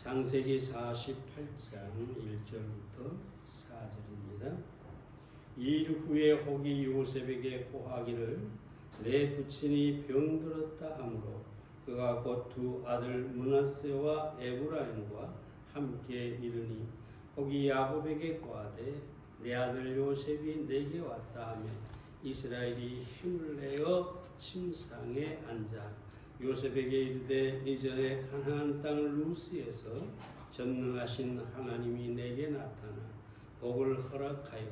창세기 48장 1절부터 4절입니다. 이일 후에 혹이 요셉에게 고하기를 내 부친이 병들었다 하므로 그가 곧 두 아들 므낫세와 에브라임과 함께 이르니 혹이 야곱에게 고하되 내 아들 요셉이 내게 왔다 하며 이스라엘이 힘을 내어 침상에 앉아 요셉에게 이르되 이전에 가나안 땅 루스에서 전능하신 하나님이 내게 나타나 복을 허락하여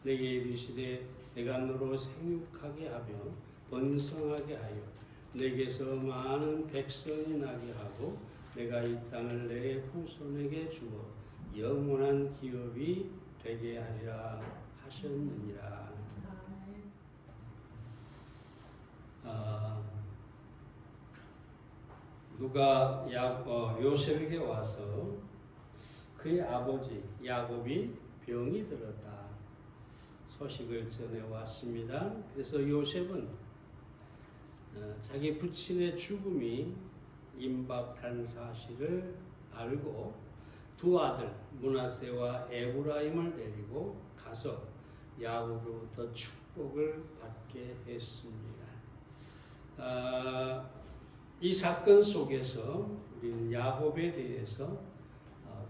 내게 이르시되 내가 너로 생육하게 하며 번성하게 하여 내게서 많은 백성이 나게 하고 내가 이 땅을 내 후손에게 주어 영원한 기업이 되게 하리라 하셨느니라. 누가 요셉에게 와서 그의 아버지 야곱이 병이 들었다 소식을 전해왔습니다. 그래서 요셉은 자기 부친의 죽음이 임박한 사실을 알고 두 아들 므낫세와 에브라임을 데리고 가서 야곱으로부터 축복을 받게 했습니다. 이 사건 속에서 우리는 야곱에 대해서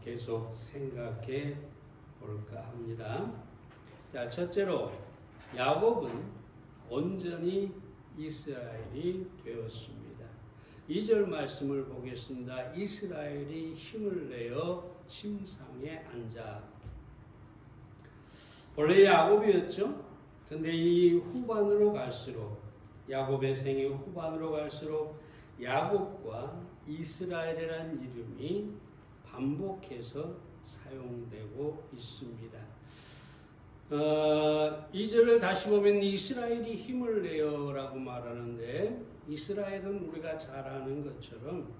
계속 생각해 볼까 합니다. 자, 첫째로 야곱은 온전히 이스라엘이 되었습니다. 2절 말씀을 보겠습니다. 이스라엘이 힘을 내어 침상에 앉아. 본래 야곱이었죠. 근데 이 후반으로 갈수록 야곱의 생애 후반으로 갈수록 야곱과 이스라엘이라는 이름이 반복해서 사용되고 있습니다. 2절을 다시 보면 이스라엘이 힘을 내어라고 말하는데 이스라엘은 우리가 잘 아는 것처럼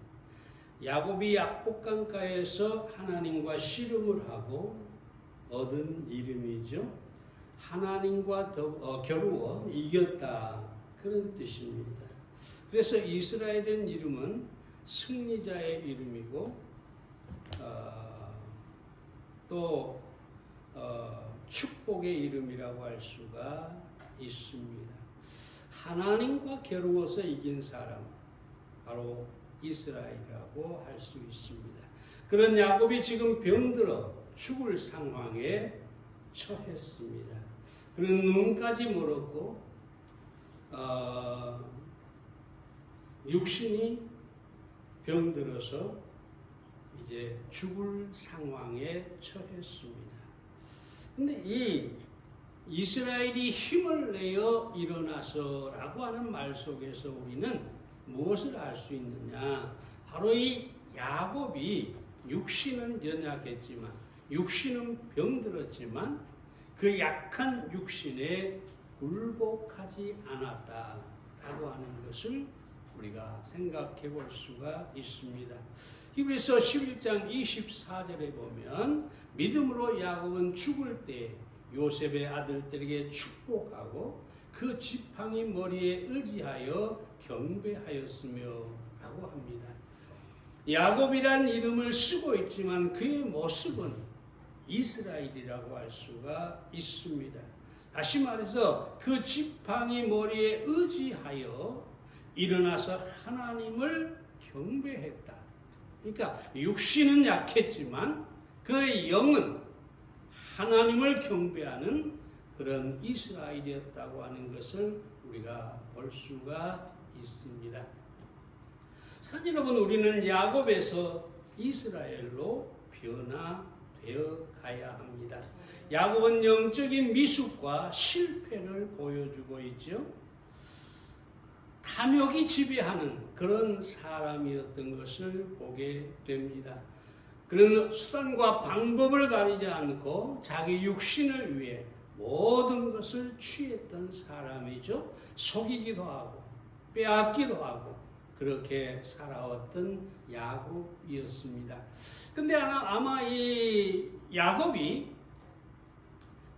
야곱이 약복강가에서 하나님과 씨름을 하고 얻은 이름이죠. 하나님과 겨루어 이겼다 그런 뜻입니다. 그래서 이스라엘의 이름은 승리자의 이름이고 또 축복의 이름이라고 할 수가 있습니다. 하나님과 겨루어서 이긴 사람 바로 이스라엘이라고 할 수 있습니다. 그런 야곱이 지금 병들어 죽을 상황에 처했습니다. 그는 눈까지 멀었고 육신이 병들어서 이제 죽을 상황에 처했습니다. 근데 이 이스라엘이 힘을 내어 일어나서라고 하는 말 속에서 우리는 무엇을 알 수 있느냐? 바로 이 야곱이 육신은 연약했지만 육신은 병들었지만 그 약한 육신에 굴복하지 않았다라고 하는 것을 우리가 생각해 볼 수가 있습니다. 히브리서 11장 24절에 보면 믿음으로 야곱은 죽을 때 요셉의 아들들에게 축복하고 그 지팡이 머리에 의지하여 경배하였으며 라고 합니다. 야곱이라는 이름을 쓰고 있지만 그의 모습은 이스라엘이라고 할 수가 있습니다. 다시 말해서 그 지팡이 머리에 의지하여 일어나서 하나님을 경배했다. 그러니까 육신은 약했지만 그의 영은 하나님을 경배하는 그런 이스라엘이었다고 하는 것을 우리가 볼 수가 있습니다. 사실 여러분, 우리는 야곱에서 이스라엘로 변화되어 가야 합니다. 야곱은 영적인 미숙과 실패를 보여주고 있죠. 탐욕이 지배하는 그런 사람이었던 것을 보게 됩니다. 그런 수단과 방법을 가리지 않고 자기 육신을 위해 모든 것을 취했던 사람이죠. 속이기도 하고 빼앗기도 하고 그렇게 살아왔던 야곱이었습니다. 근데 아마 이 야곱이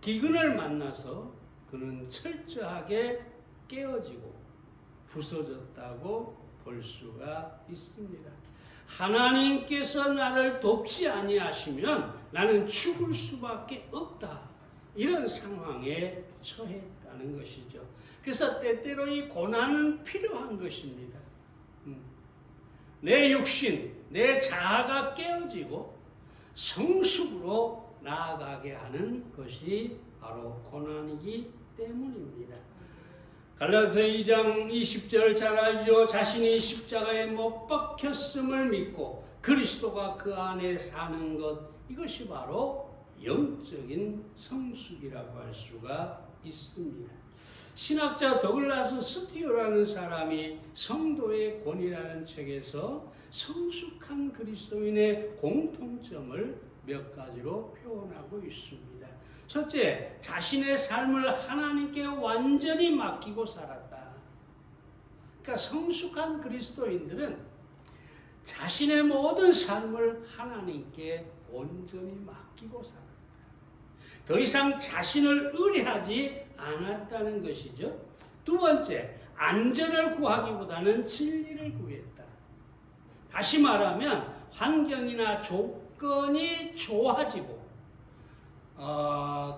기근을 만나서 그는 철저하게 깨어지고 부서졌다고 볼 볼 수가 있습니다. 하나님께서 나를 돕지 아니하시면 나는 죽을 수밖에 없다. 이런 상황에 처했다는 것이죠. 그래서 때때로 이 고난은 필요한 것입니다. 내 육신, 내 자아가 깨어지고 성숙으로 나아가게 하는 것이 바로 고난이기 때문입니다. 갈라디아서 2장 20절 잘 알죠. 자신이 십자가에 못 박혔음을 믿고 그리스도가 그 안에 사는 것, 이것이 바로 영적인 성숙이라고 할 수가 있습니다. 신학자 더글라스 스티어라는 사람이 성도의 권위라는 책에서 성숙한 그리스도인의 공통점을 몇 가지로 표현하고 있습니다. 첫째, 자신의 삶을 하나님께 완전히 맡기고 살았다. 그러니까 성숙한 그리스도인들은 자신의 모든 삶을 하나님께 온전히 맡기고 살았다. 더 이상 자신을 의뢰하지 않았다는 것이죠. 두 번째, 안전을 구하기보다는 진리를 구했다. 다시 말하면 환경이나 조건이 좋아지고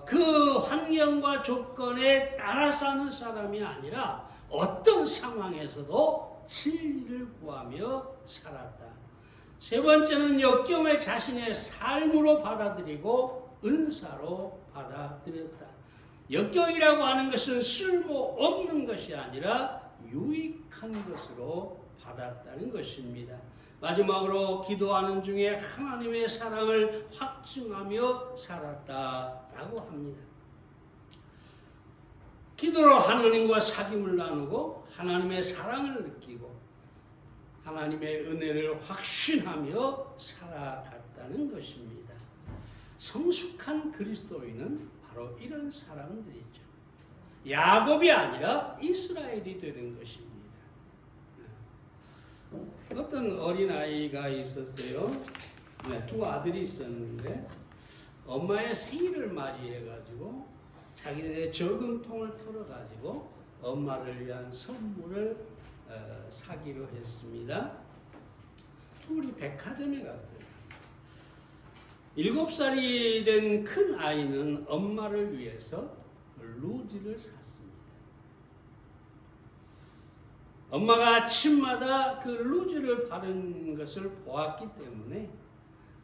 그 환경과 조건에 따라 사는 사람이 아니라 어떤 상황에서도 진리를 구하며 살았다. 세 번째는 역경을 자신의 삶으로 받아들이고 은사로 받아들였다. 역경이라고 하는 것은 쓸모없는 것이 아니라 유익한 것으로 받았다는 것입니다. 마지막으로 기도하는 중에 하나님의 사랑을 확증하며 살았다라고 합니다. 기도로 하나님과 사귐을 나누고 하나님의 사랑을 느끼고 하나님의 은혜를 확신하며 살아갔다는 것입니다. 성숙한 그리스도인은 바로 이런 사람들이죠. 야곱이 아니라 이스라엘이 되는 것입니다. 어떤 어린아이가 있었어요. 두 아들이 있었는데 엄마의 생일을 맞이해가지고 자기들의 저금통을 털어가지고 엄마를 위한 선물을 사기로 했습니다. 둘이 백화점에 갔어요. 7살이 된 큰 아이는 엄마를 위해서 루즈를 샀습니다. 엄마가 아침마다 그 루즈를 바른 것을 보았기 때문에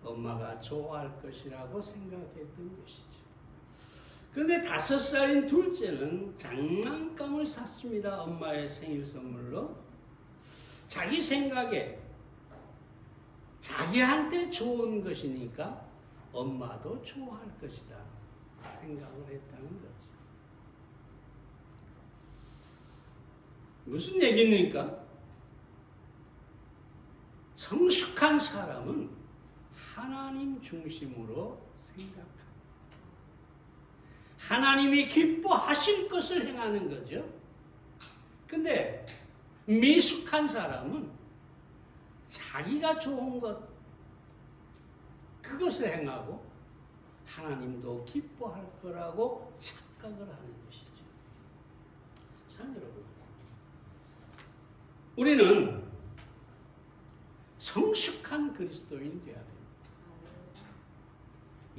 엄마가 좋아할 것이라고 생각했던 것이죠. 그런데 5살인 둘째는 장난감을 샀습니다. 엄마의 생일 선물로. 자기 생각에 자기한테 좋은 것이니까 엄마도 좋아할 것이다 생각을 했다는 거죠. 무슨 얘기입니까? 성숙한 사람은 하나님 중심으로 생각합니다. 하나님이 기뻐하실 것을 행하는 거죠. 근데 미숙한 사람은 자기가 좋은 것, 그것을 행하고 하나님도 기뻐할 거라고 착각을 하는 것이죠. 사랑하는 여러분, 우리는 성숙한 그리스도인이 되어야 됩니다.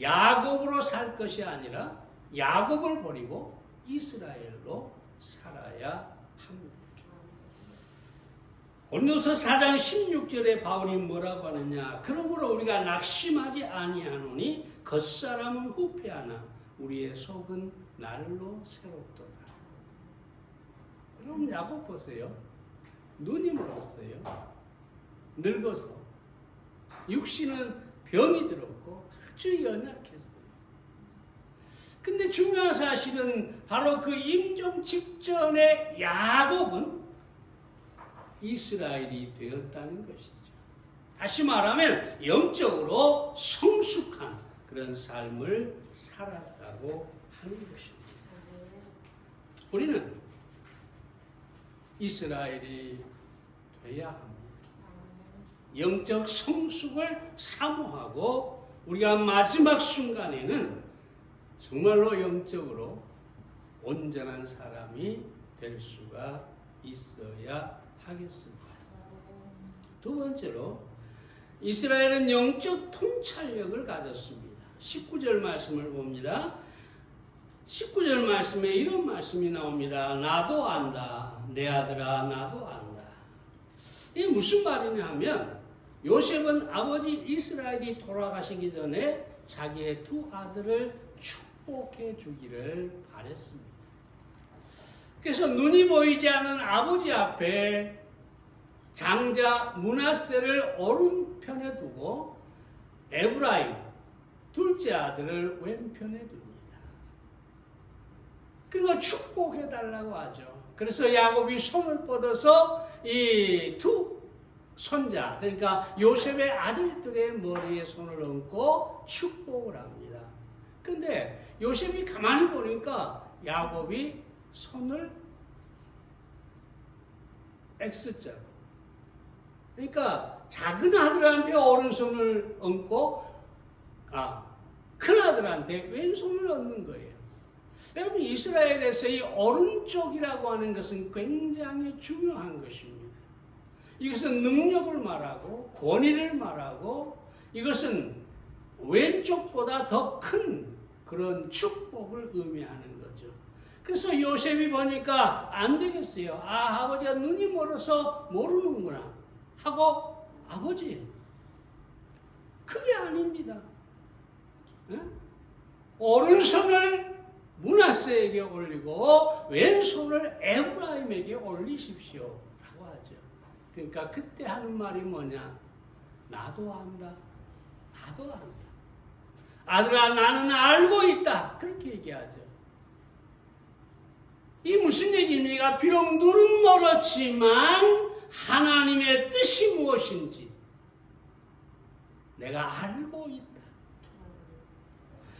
야곱으로 살 것이 아니라 야곱을 버리고 이스라엘로 살아야 합니다. 고린도서 4장 16절에 바울이 뭐라고 하느냐? 그러므로 우리가 낙심하지 아니하노니 겉사람은 후패하나 우리의 속은 날로 새롭도다. 여러분 야곱 보세요. 눈이 멀었어요. 늙어서. 육신은 병이 들었고 아주 연약했어요. 근데 중요한 사실은 바로 그 임종 직전에 야곱은 이스라엘이 되었다는 것이죠. 다시 말하면 영적으로 성숙한 그런 삶을 살았다고 하는 것입니다. 우리는 이스라엘이 돼야 합니다. 영적 성숙을 사모하고 우리가 마지막 순간에는 정말로 영적으로 온전한 사람이 될 수가 있어야 하겠습니다. 두 번째로 이스라엘은 영적 통찰력을 가졌습니다. 19절 말씀을 봅니다. 19절 말씀에 이런 말씀이 나옵니다. 나도 안다. 내 아들아 나도 안다. 이게 무슨 말이냐 하면 요셉은 아버지 이스라엘이 돌아가시기 전에 자기의 두 아들을 축복해 주기를 바랬습니다. 그래서 눈이 보이지 않은 아버지 앞에 장자 므낫세를 오른편에 두고 에브라임 둘째 아들을 왼편에 둡니다. 그리고 축복해 달라고 하죠. 그래서 야곱이 손을 뻗어서 이 두 손자, 그러니까 요셉의 아들들의 머리에 손을 얹고 축복을 합니다. 근데 요셉이 가만히 보니까 야곱이 손을 X자로, 그러니까 작은 아들한테 오른손을 얹고 큰 아들한테 왼손을 얹는 거예요. 여러분, 이스라엘에서 이 오른쪽이라고 하는 것은 굉장히 중요한 것입니다. 이것은 능력을 말하고 권위를 말하고 이것은 왼쪽보다 더 큰 그런 축복을 의미하는 거죠. 그래서 요셉이 보니까 안 되겠어요. 아버지가 눈이 멀어서 모르는구나 하고, 아버지 그게 아닙니다. 네? 오른손을 므낫세에게 올리고 왼손을 에브라임에게 올리십시오 라고 하죠. 그러니까 그때 하는 말이 뭐냐? 나도 안다. 나도 안다. 아들아 나는 알고 있다. 그렇게 얘기하죠. 이 무슨 얘기입니까? 비록 눈은 멀었지만 하나님의 뜻이 무엇인지 내가 알고 있다.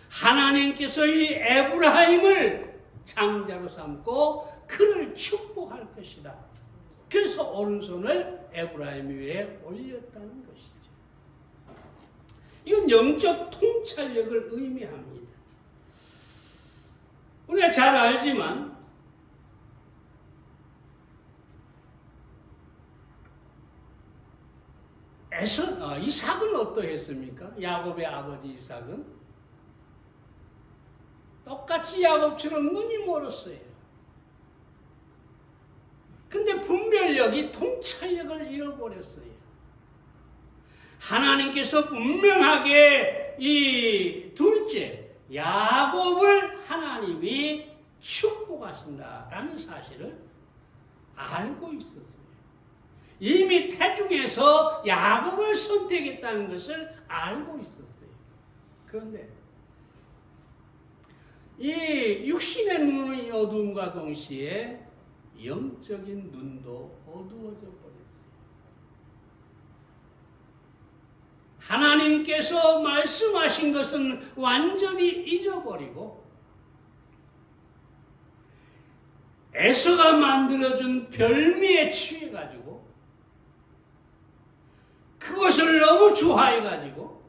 하나님께서 이 에브라임을 장자로 삼고 그를 축복할 것이다. 그래서 오른손을 에브라임 위에 올렸다는 것이죠. 이건 영적 통찰력을 의미합니다. 우리가 잘 알지만 이삭은 어떠했습니까? 야곱의 아버지 이삭은 똑같이 야곱처럼 눈이 멀었어요. 근데 분별력이 통찰력을 잃어버렸어요. 하나님께서 분명하게 이 둘째 야곱을 하나님이 축복하신다라는 사실을 알고 있었어요. 이미 태중에서 야곱을 선택했다는 것을 알고 있었어요. 그런데 이 육신의 눈의 어두움과 동시에 영적인 눈도 어두워져 버렸어요. 하나님께서 말씀하신 것은 완전히 잊어버리고 에서가 만들어준 별미에 취해가지고 그것을 너무 좋아해가지고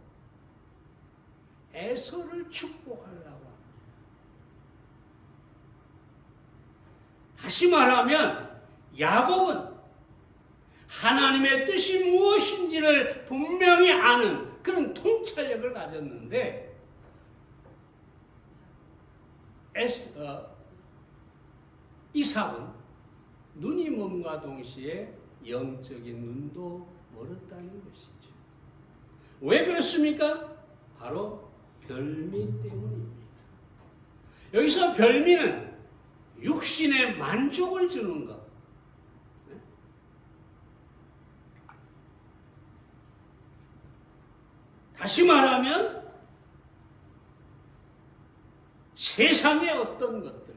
에서를 축복하려고 합니다. 다시 말하면 야곱은 하나님의 뜻이 무엇인지를 분명히 아는 그런 통찰력을 가졌는데 이삭은 눈이 몸과 동시에 영적인 눈도 멀었다는 것이죠. 왜 그렇습니까? 바로 별미 때문입니다. 여기서 별미는 육신의 만족을 주는 것. 다시 말하면 세상의 어떤 것들,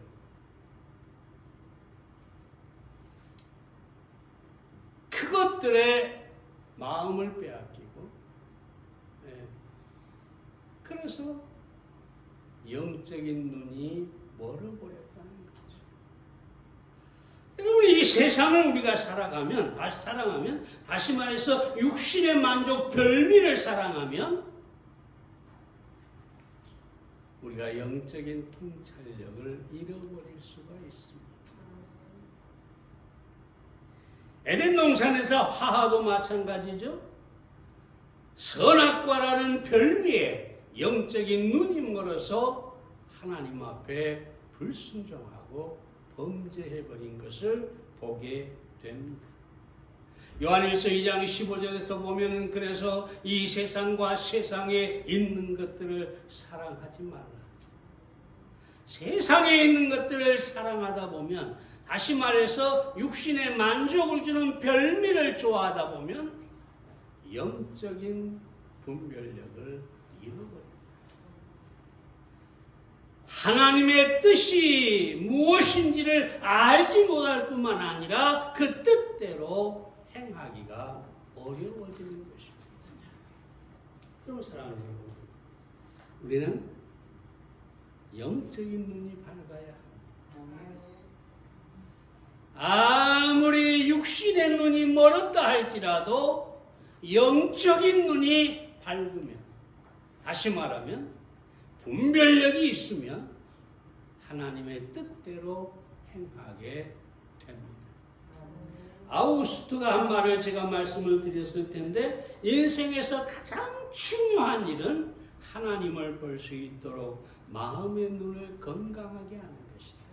그것들의 마음을 빼앗기고, 그래서 영적인 눈이 멀어버렸다는 거죠. 여러분, 이 세상을 우리가 살아가면, 다시 말해서 육신의 만족, 별미를 사랑하면 우리가 영적인 통찰력을 잃어버릴 수가 있습니다. 에덴 동산에서 화하고 마찬가지죠. 선악과라는 별미에 영적인 눈이 멀어서 하나님 앞에 불순종하고 범죄해버린 것을 보게 됩니다. 요한일서 2장 15절에서 보면 그래서 이 세상과 세상에 있는 것들을 사랑하지 말라. 세상에 있는 것들을 사랑하다 보면, 다시 말해서 육신의 만족을 주는 별미를 좋아하다 보면 영적인 분별력을 잃어버립니다. 하나님의 뜻이 무엇인지를 알지 못할 뿐만 아니라 그 뜻대로 행하기가 어려워지는 것입니다. 그럼 사랑하는 여러분, 우리는 영적인 눈이 밝아야 합니다. 아무리 육신의 눈이 멀었다 할지라도 영적인 눈이 밝으면, 다시 말하면 분별력이 있으면 하나님의 뜻대로 행하게 됩니다. 아우구스트가 한 말을 제가 말씀을 드렸을 텐데, 인생에서 가장 중요한 일은 하나님을 볼 수 있도록 마음의 눈을 건강하게 하는 것이다.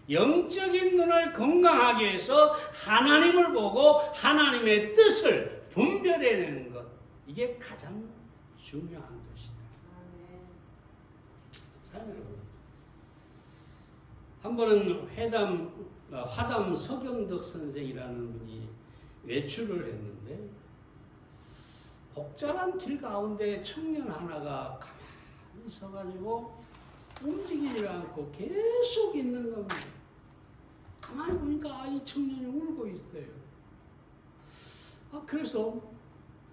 영적인 눈을 건강하게 해서 하나님을 보고 하나님의 뜻을 분별해내는 것, 이게 가장 중요한 것이다. 여러분, 한 번은 화담 서경덕 선생이라는 분이 외출을 했는데, 복잡한 길 가운데 청년 하나가 가만히 서가지고 움직이지 않고 계속 있는 겁니다. 가만히 보니까 이 청년이 울고 있어요. 그래서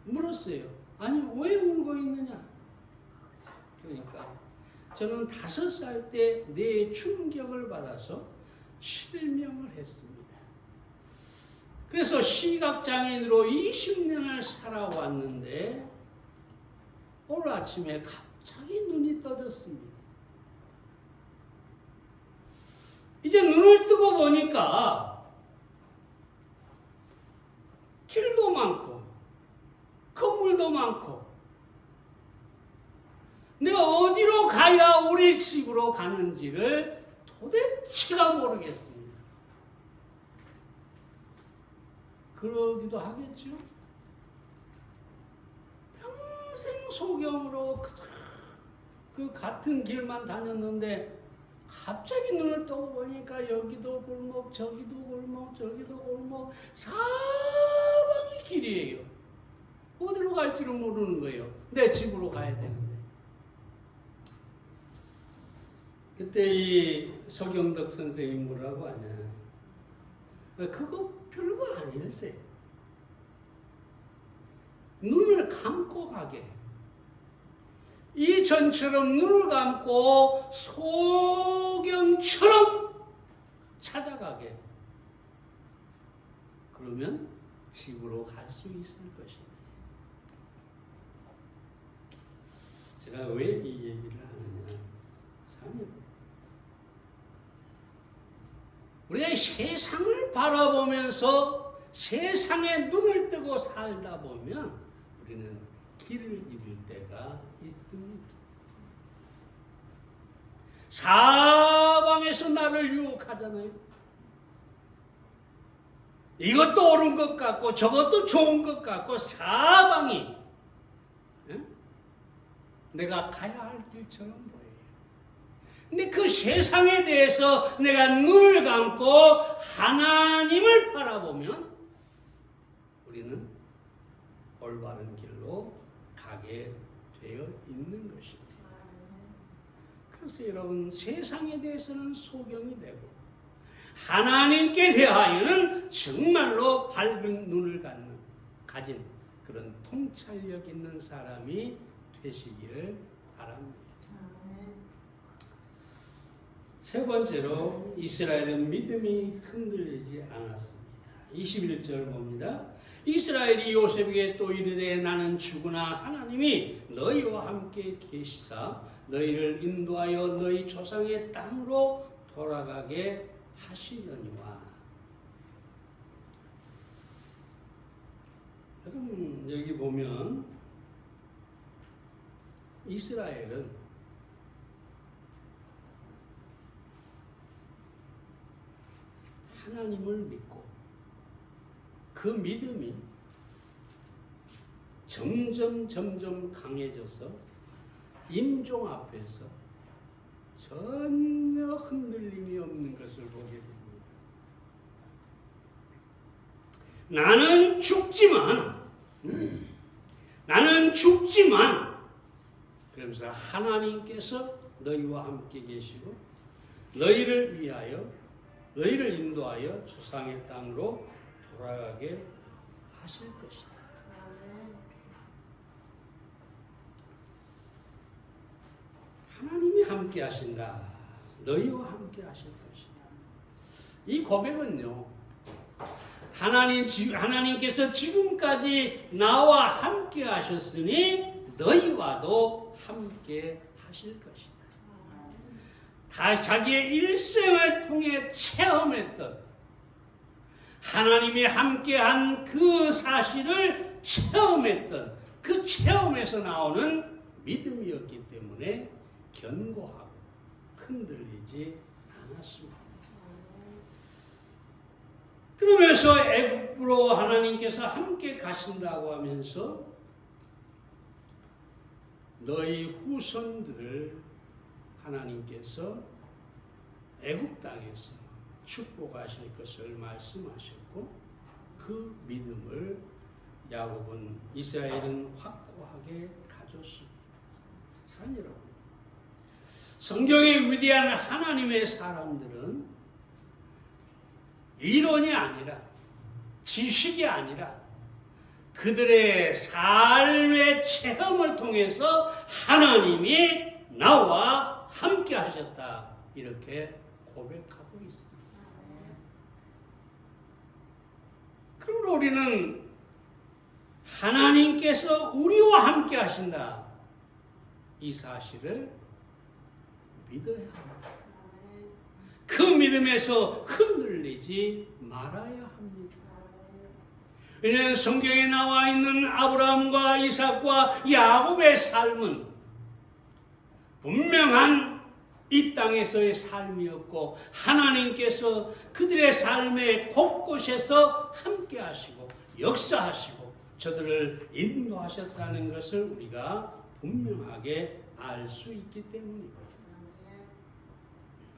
물었어요. 아니, 왜 울고 있느냐? 그러니까 저는 5살 때 뇌 충격을 받아서 실명을 했습니다. 그래서 시각장애인으로 20년을 살아왔는데 오늘 아침에 갑자기 눈이 떠졌습니다. 이제 눈을 뜨고 보니까 길도 많고 건물도 많고 내가 어디로 가야 우리 집으로 가는지를 도대체가 모르겠습니다. 그러기도 하겠죠. 평생 소경으로 그 같은 길만 다녔는데 갑자기 눈을 떠고 보니까 여기도 골목, 저기도 골목, 저기도 골목, 사방이 길이에요. 어디로 갈지를 모르는 거예요. 내 집으로 가야 되는데. 그때 이 서경덕 선생님이 뭐라고 하냐. 그거 별거 아니었어요. 눈을 감고 가게. 이전처럼 눈을 감고 소경처럼 찾아가게. 그러면 집으로 갈 수 있을 것입니다. 제가 왜 이 얘기를 하느냐. 우리가 세상을 바라보면서 세상에 눈을 뜨고 살다 보면 우리는 길을 잃을 때가 있습니다. 사방에서 나를 유혹하잖아요. 이것도 옳은 것 같고 저것도 좋은 것 같고 사방이 내가 가야 할 길처럼 보여요. 근데 그 세상에 대해서 내가 눈을 감고 하나님을 바라보면 우리는 올바른 길로 가게 되어 있는 것입니다. 그래서 여러분, 세상에 대해서는 소경이 되고 하나님께 대하여는 정말로 밝은 눈을 가진 그런 통찰력 있는 사람이 되시기를 바랍니다. 세 번째로 이스라엘은 믿음이 흔들리지 않았습니다. 21절 봅니다. 이스라엘이 요셉에게 또 이르되 나는 죽으나 하나님이 너희와 함께 계시사 너희를 인도하여 너희 조상의 땅으로 돌아가게 하시려니와. 그럼 여기 보면 이스라엘은 하나님을 믿고 그 믿음이 점점 강해져서 임종 앞에서 전혀 흔들림이 없는 것을 보게 됩니다. 나는 죽지만 그러면서 하나님께서 너희와 함께 계시고 너희를 위하여 너희를 인도하여 주상의 땅으로 돌아가게 하실 것이다. 하나님이 함께 하신다. 너희와 함께 하실 것이다. 이 고백은요, 하나님께서 지금까지 나와 함께 하셨으니 너희와도 함께 하실 것이다. 다 자기의 일생을 통해 체험했던 하나님이 함께한 그 사실을 체험했던 그 체험에서 나오는 믿음이었기 때문에 견고하고 흔들리지 않았습니다. 그러면서 애굽으로 하나님께서 함께 가신다고 하면서 너희 후손들을 하나님께서 애굽 땅에서 축복하실 것을 말씀하셨고 그 믿음을 야곱은 이스라엘은 확고하게 가졌습니다. 사랑하는 여러분, 성경의 위대한 하나님의 사람들은 이론이 아니라 지식이 아니라 그들의 삶의 체험을 통해서 하나님이 나와 함께 하셨다 이렇게 고백하고 있습니다. 그러므로 우리는 하나님께서 우리와 함께 하신다 이 사실을 믿어야 합니다. 그 믿음에서 흔들리지 말아야 합니다. 왜냐하면 성경에 나와 있는 아브라함과 이삭과 야곱의 삶은 분명한 이 땅에서의 삶이었고 하나님께서 그들의 삶의 곳곳에서 함께 하시고 역사하시고 저들을 인도하셨다는 것을 우리가 분명하게 알 수 있기 때문입니다.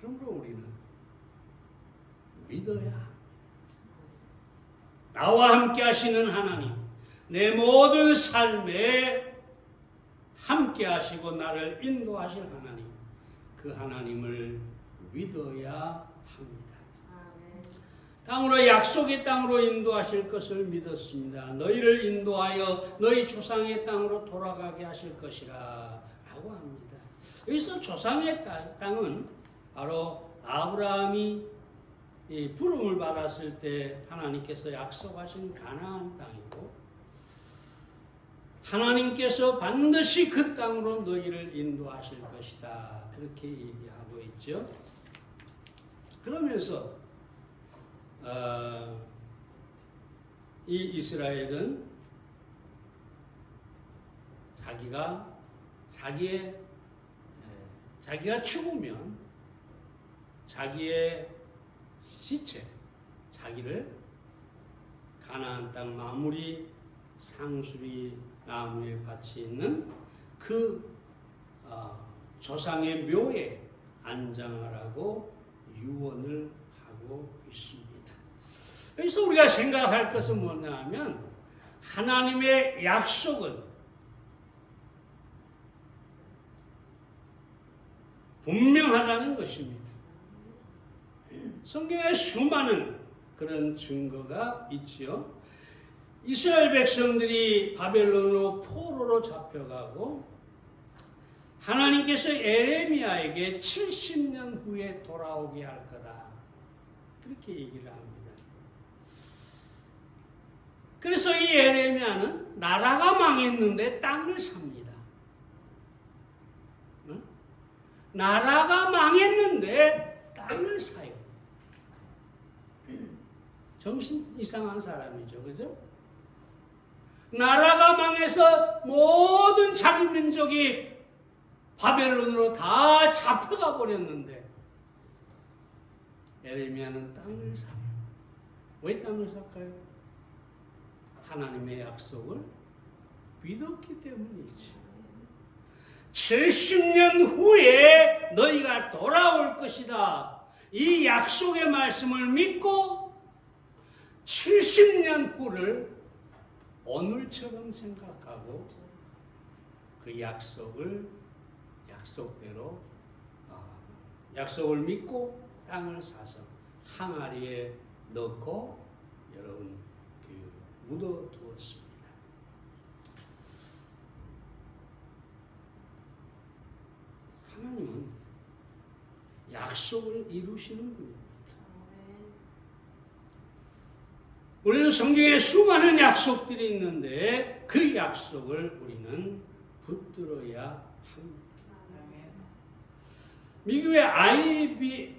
그러므로 우리는 믿어야 합니다. 나와 함께 하시는 하나님, 내 모든 삶에 함께 하시고 나를 인도하실 하나님, 그 하나님을 믿어야 합니다. 땅으로 약속의 땅으로 인도하실 것을 믿었습니다. 너희를 인도하여 너희 조상의 땅으로 돌아가게 하실 것이라 라고 합니다. 여기서 조상의 땅은 바로 아브라함이 부름을 받았을 때 하나님께서 약속하신 가나안 땅이고 하나님께서 반드시 그 땅으로 너희를 인도하실 것이다. 그렇게 얘기하고 있죠. 그러면서 이 이스라엘은 자기가 죽으면 자기의 시체, 자기를 가나안 땅 마무리 상수리 나무에 같이 있는 그 조상의 묘에 안장하라고 유언을 하고 있습니다. 그래서 우리가 생각할 것은 뭐냐 하면 하나님의 약속은 분명하다는 것입니다. 성경에 수많은 그런 증거가 있지요. 이스라엘 백성들이 바벨론으로 포로로 잡혀가고 하나님께서 에레미야에게 70년 후에 돌아오게 할 거다. 그렇게 얘기를 합니다. 그래서 이 에레미야는 나라가 망했는데 땅을 삽니다. 나라가 망했는데 땅을 사요. 정신 이상한 사람이죠. 그죠? 나라가 망해서 모든 자기 민족이 바벨론으로 다 잡혀가 버렸는데 예레미야는 땅을 사요. 왜 땅을 살까요? 하나님의 약속을 믿었기 때문이지. 70년 후에 너희가 돌아올 것이다. 이 약속의 말씀을 믿고 70년 후를 오늘처럼 생각하고 그 약속대로 약속을 믿고 땅을 사서 항아리에 넣고 여러분 묻어두었습니다. 하나님은 약속을 이루시는 분입니다. 우리는 성경에 수많은 약속들이 있는데 그 약속을 우리는 붙들어야 합니다. 미국의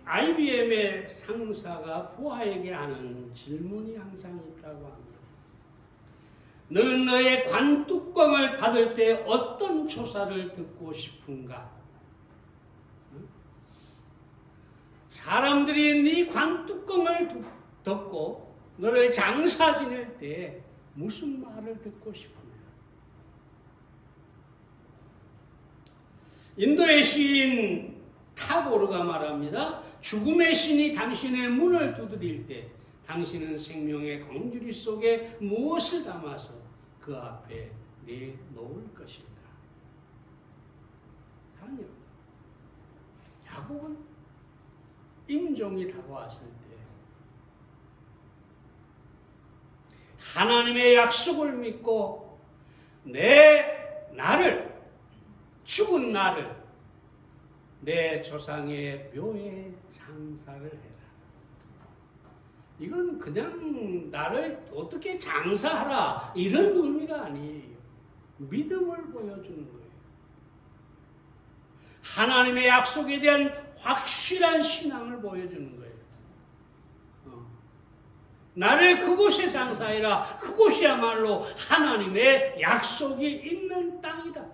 IBM의 상사가 부하에게 하는 질문이 항상 있다고 합니다. 너는 너의 관뚜껑을 받을 때 어떤 조사를 듣고 싶은가? 사람들이 네 관뚜껑을 덮고 너를 장사 지낼 때 무슨 말을 듣고 싶으냐? 인도의 시인 타고르가 말합니다. 죽음의 신이 당신의 문을 두드릴 때 당신은 생명의 광주리 속에 무엇을 담아서 그 앞에 내놓을 것인가? 사랑하는 여러분, 야곱은 임종이 다가왔을 때 하나님의 약속을 믿고 죽은 나를 내 조상의 묘에 장사를 해라. 이건 그냥 나를 어떻게 장사하라 이런 의미가 아니에요. 믿음을 보여주는 거예요. 하나님의 약속에 대한 확실한 신앙을 보여주는 거예요. 나를 그곳에 장사해라. 그곳이야말로 하나님의 약속이 있는 땅이다.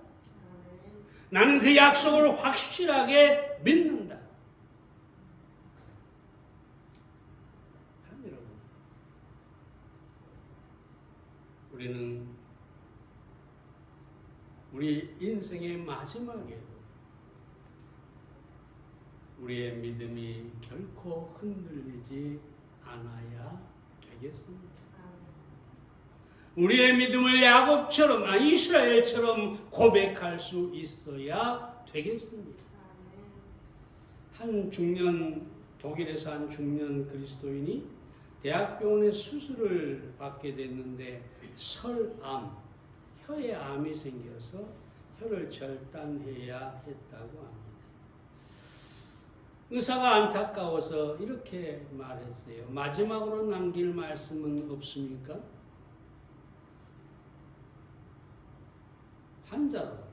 나는 그 약속을 확실하게 믿는다. 여러분, 우리는 우리 인생의 마지막에도 우리의 믿음이 결코 흔들리지 않아야 되겠습니다. 우리의 믿음을 야곱처럼, 이스라엘처럼 고백할 수 있어야 되겠습니다. 독일에서 한 중년 그리스도인이 대학병원에 수술을 받게 됐는데 혀에 암이 생겨서 혀를 절단해야 했다고 합니다. 의사가 안타까워서 이렇게 말했어요. 마지막으로 남길 말씀은 없습니까? 환자로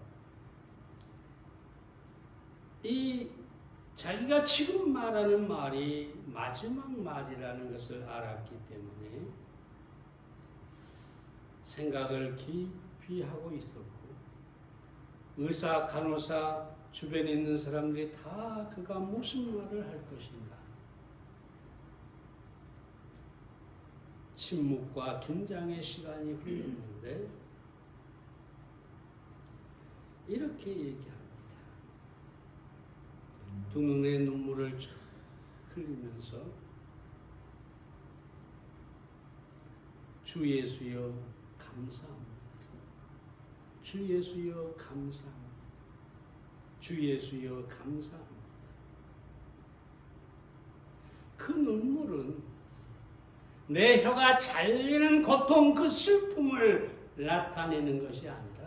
자기가 지금 말하는 말이 마지막 말이라는 것을 알았기 때문에 생각을 깊이 하고 있었고 의사, 간호사, 주변에 있는 사람들이 다 그가 무슨 말을 할 것인가 침묵과 긴장의 시간이 흘렀는데 이렇게 얘기합니다. 두 눈에 눈물을 쫙 흘리면서 주 예수여 감사합니다. 주 예수여 감사합니다. 주 예수여 감사합니다. 그 눈물은 내 혀가 잘리는 고통, 그 슬픔을 나타내는 것이 아니라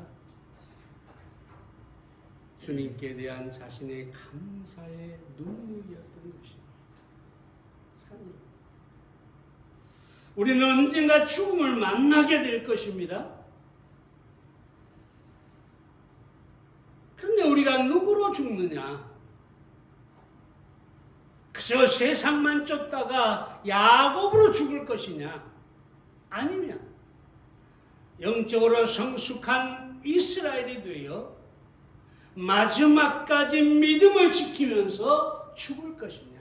주님께 대한 자신의 감사의 눈물이었던 것입니다. 우리는 언젠가 죽음을 만나게 될 것입니다. 그런데 우리가 누구로 죽느냐? 그저 세상만 쫓다가 야곱으로 죽을 것이냐? 아니면 영적으로 성숙한 이스라엘이 되어 마지막까지 믿음을 지키면서 죽을 것이냐?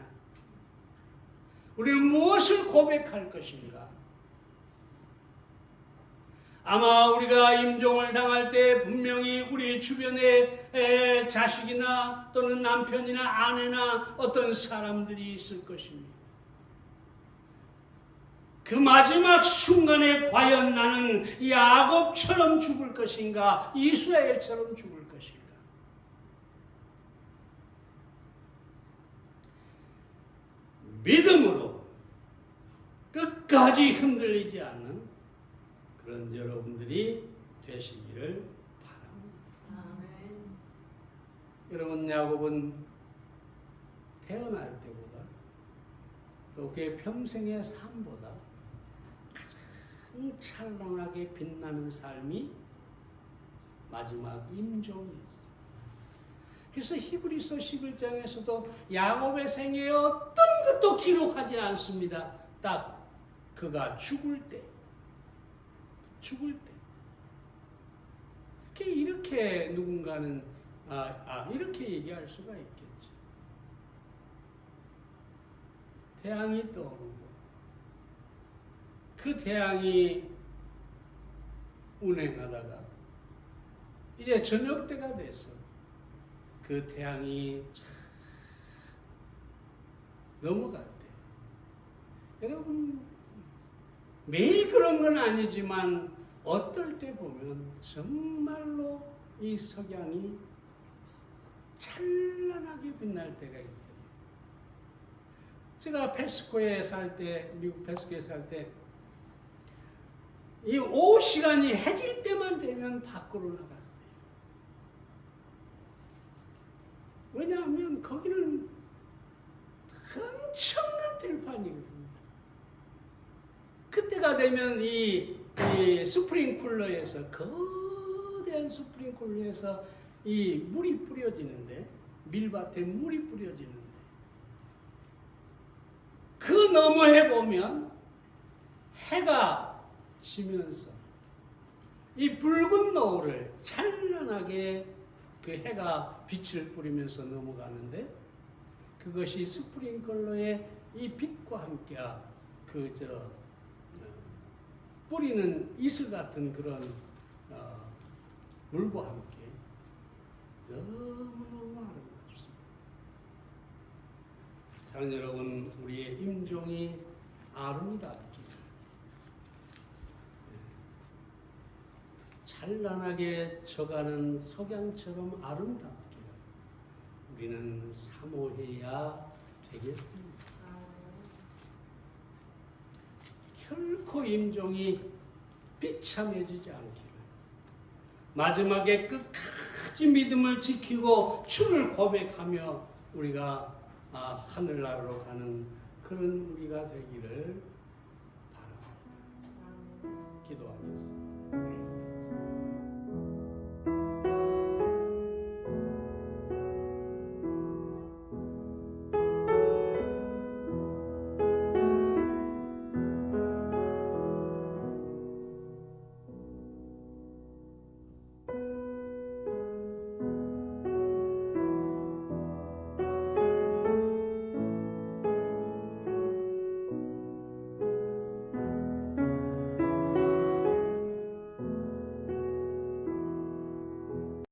우리는 무엇을 고백할 것인가? 아마 우리가 임종을 당할 때 분명히 우리 주변에 자식이나 또는 남편이나 아내나 어떤 사람들이 있을 것입니다. 그 마지막 순간에 과연 나는 야곱처럼 죽을 것인가? 이스라엘처럼 죽을 것인가? 믿음으로 끝까지 흔들리지 않는 그런 여러분들이 되시기를 바랍니다. 아멘. 여러분, 야곱은 태어날 때보다 또 그의 평생의 삶보다 가장 찬란하게 빛나는 삶이 마지막 임종이었습니다. 그래서 히브리서 11장에서도 야곱의 생애의 어떤 것도 기록하지 않습니다. 딱 그가 죽을 때. 이렇게 누군가는 이렇게 얘기할 수가 있겠죠. 태양이 떠오르고 그 태양이 운행하다가 이제 저녁 때가 됐어. 그 태양이 넘어갔대. 여러분, 매일 그런 건 아니지만 어떨 때 보면 정말로 이 석양이 찬란하게 빛날 때가 있어요. 제가 페스코에 살 때, 미국 페스코에 살 때, 이 오후 시간이 해질 때만 되면 밖으로 나갔어요. 왜냐하면 거기는 엄청난 들판이거든요. 그때가 되면 이 스프링쿨러에서, 거대한 스프링쿨러에서 이 물이 뿌려지는데, 밀밭에 물이 뿌려지는데, 그 너머에 보면 해가 지면서 이 붉은 노을을 찬란하게 그 해가 빛을 뿌리면서 넘어가는데, 그것이 스프링클러의 이 빛과 함께 뿌리는 이슬 같은 그런 물과 함께 너무너무 아름답습니다. 사랑하는 여러분, 우리의 임종이 아름답기를, 찬란하게 져가는 석양처럼 아름답기를 우리는 사모해야 되겠습니다. 결코 임종이 비참해지지 않기를, 마지막에 끝까지 믿음을 지키고 주를 고백하며 우리가 하늘나라로 가는 그런 우리가 되기를 바랍니다. 기도하겠습니다.